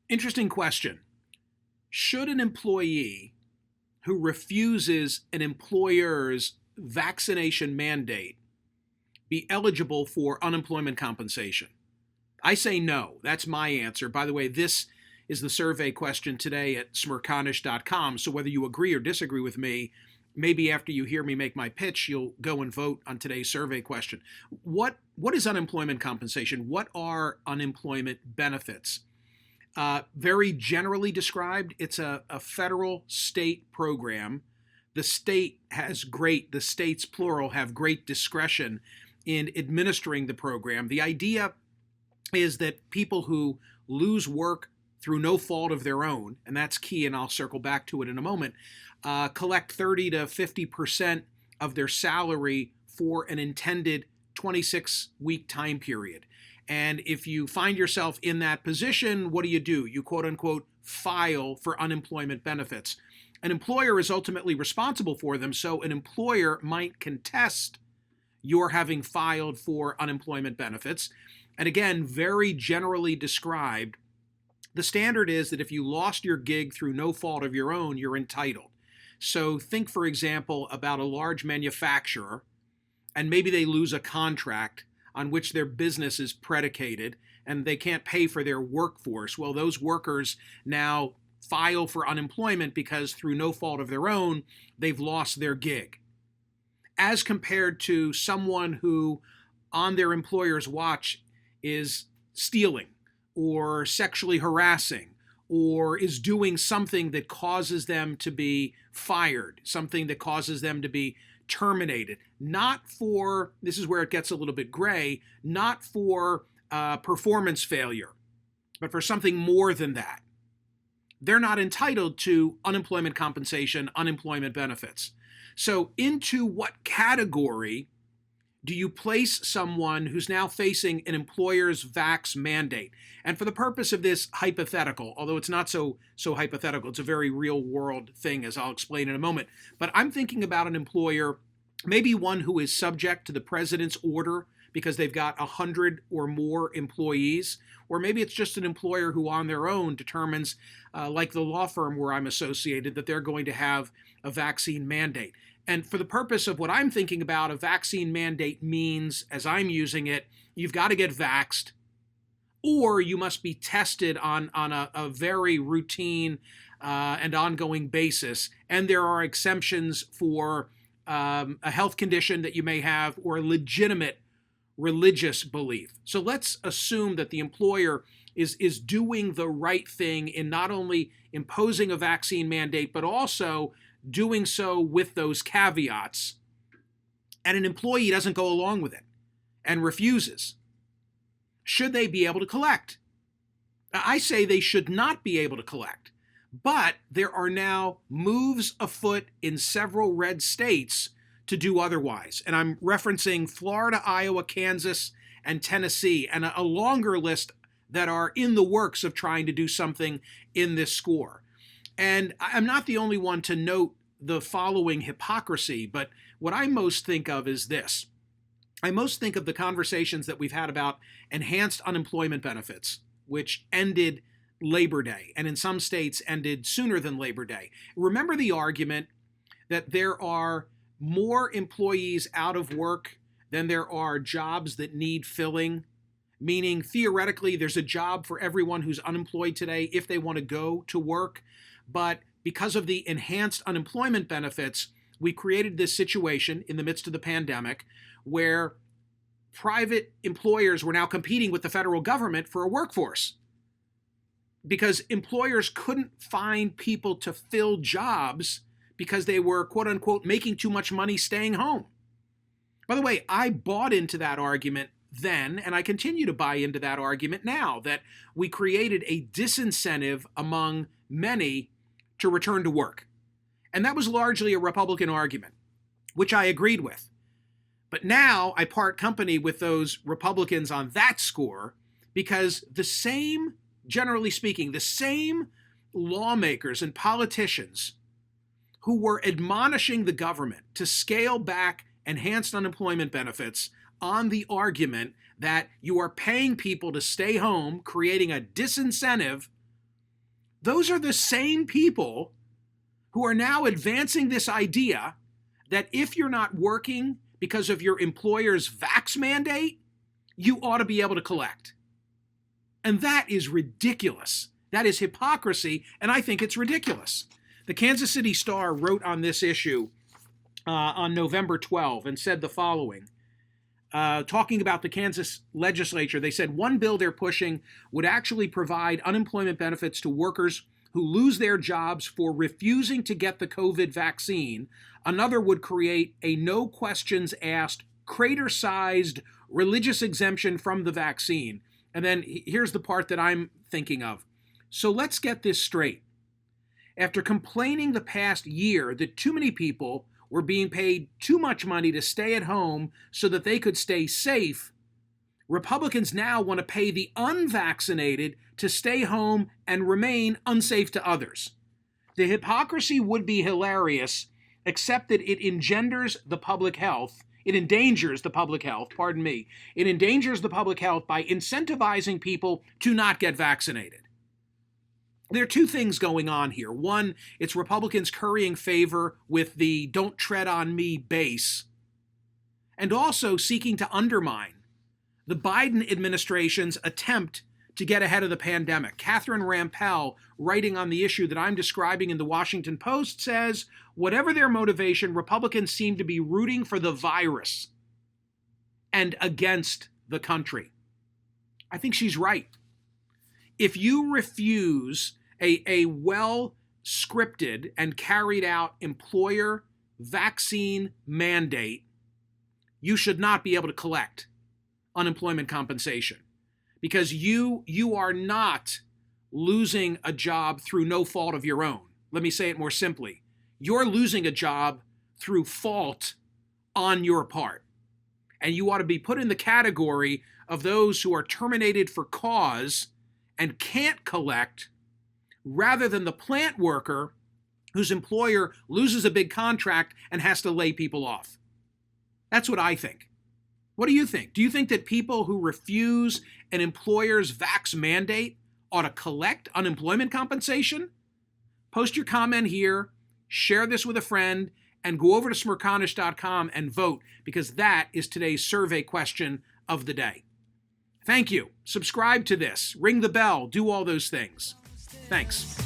Interesting question. Should an employee who refuses an employer's vaccination mandate be eligible for unemployment compensation? I say no. That's my answer. By the way, this is the survey question today at Smerconish.com. So whether you agree or disagree with me, maybe after you hear me make my pitch, you'll go and vote on today's survey question. What is unemployment compensation? What are unemployment benefits? Very generally described, it's a federal state program. The states plural have great discretion in administering the program. The idea is that people who lose work through no fault of their own, and that's key, and I'll circle back to it in a moment, collect 30 to 50% of their salary for an intended 26-week time period. And if you find yourself in that position, what do? You quote unquote file for unemployment benefits. An employer is ultimately responsible for them, so an employer might contest your having filed for unemployment benefits. And again, very generally described, the standard is that if you lost your gig through no fault of your own, you're entitled. So think, for example, about a large manufacturer, and maybe they lose a contract on which their business is predicated, and they can't pay for their workforce. Well, those workers now file for unemployment because through no fault of their own, they've lost their gig. As compared to someone who, on their employer's watch, is stealing or sexually harassing or is doing something that causes them to be fired, something that causes them to be terminated, not for, this is where it gets a little bit gray, not for performance failure, but for something more than that. They're not entitled to unemployment compensation, unemployment benefits. So into what category do you place someone who's now facing an employer's vax mandate? And for the purpose of this hypothetical, although it's not so hypothetical, it's a very real world thing, as I'll explain in a moment. But I'm thinking about an employer, maybe one who is subject to the president's order because they've got 100 or more employees, or maybe it's just an employer who on their own determines, like the law firm where I'm associated, that they're going to have a vaccine mandate. And for the purpose of what I'm thinking about, a vaccine mandate means, as I'm using it, you've got to get vaxxed, or you must be tested on a very routine and ongoing basis. And there are exemptions for a health condition that you may have or a legitimate religious belief. So let's assume that the employer is doing the right thing in not only imposing a vaccine mandate, but also doing so with those caveats, and an employee doesn't go along with it and refuses. Should they be able to collect? I say they should not be able to collect, but there are now moves afoot in several red states to do otherwise. And I'm referencing Florida, Iowa, Kansas, and Tennessee, and a longer list that are in the works of trying to do something in this score. And I'm not the only one to note the following hypocrisy, but what I most think of is this. I most think of the conversations that we've had about enhanced unemployment benefits, which ended Labor Day, and in some states ended sooner than Labor Day. Remember the argument that there are more employees out of work than there are jobs that need filling, meaning theoretically there's a job for everyone who's unemployed today if they want to go to work. But because of the enhanced unemployment benefits, we created this situation in the midst of the pandemic where private employers were now competing with the federal government for a workforce because employers couldn't find people to fill jobs because they were, quote unquote, making too much money staying home. By the way, I bought into that argument then, and I continue to buy into that argument now, that we created a disincentive among many to return to work. And that was largely a Republican argument, which I agreed with. But now I part company with those Republicans on that score because the same, generally speaking, the same lawmakers and politicians who were admonishing the government to scale back enhanced unemployment benefits on the argument that you are paying people to stay home, creating a disincentive Those are the same people who are now advancing this idea that if you're not working because of your employer's vax mandate, you ought to be able to collect. And that is ridiculous. That is hypocrisy, and I think it's ridiculous. The Kansas City Star wrote on this issue on November 12 and said the following. Talking about the Kansas legislature, they said one bill they're pushing would actually provide unemployment benefits to workers who lose their jobs for refusing to get the COVID vaccine. Another would create a no questions asked, crater-sized religious exemption from the vaccine. And then here's the part that I'm thinking of. So let's get this straight. After complaining the past year that too many people were being paid too much money to stay at home so that they could stay safe, Republicans now want to pay the unvaccinated to stay home and remain unsafe to others. The hypocrisy would be hilarious, except that it engenders the public health. It endangers the public health, pardon me. It endangers the public health by incentivizing people to not get vaccinated. There are two things going on here. One, it's Republicans currying favor with the don't tread on me base, and also seeking to undermine the Biden administration's attempt to get ahead of the pandemic. Catherine Rampell, writing on the issue that I'm describing in the Washington Post, says, whatever their motivation, Republicans seem to be rooting for the virus and against the country. I think she's right. If you refuse a well-scripted and carried out employer vaccine mandate, you should not be able to collect unemployment compensation, because you are not losing a job through no fault of your own. Let me say it more simply. You're losing a job through fault on your part. And you ought to be put in the category of those who are terminated for cause and can't collect, rather than the plant worker whose employer loses a big contract and has to lay people off. That's what I think. What do you think? Do you think that people who refuse an employer's vax mandate ought to collect unemployment compensation? Post your comment here, share this with a friend, and go over to Smerconish.com and vote, because that is today's survey question of the day. Thank you. Subscribe to this. Ring the bell. Do all those things. Thanks.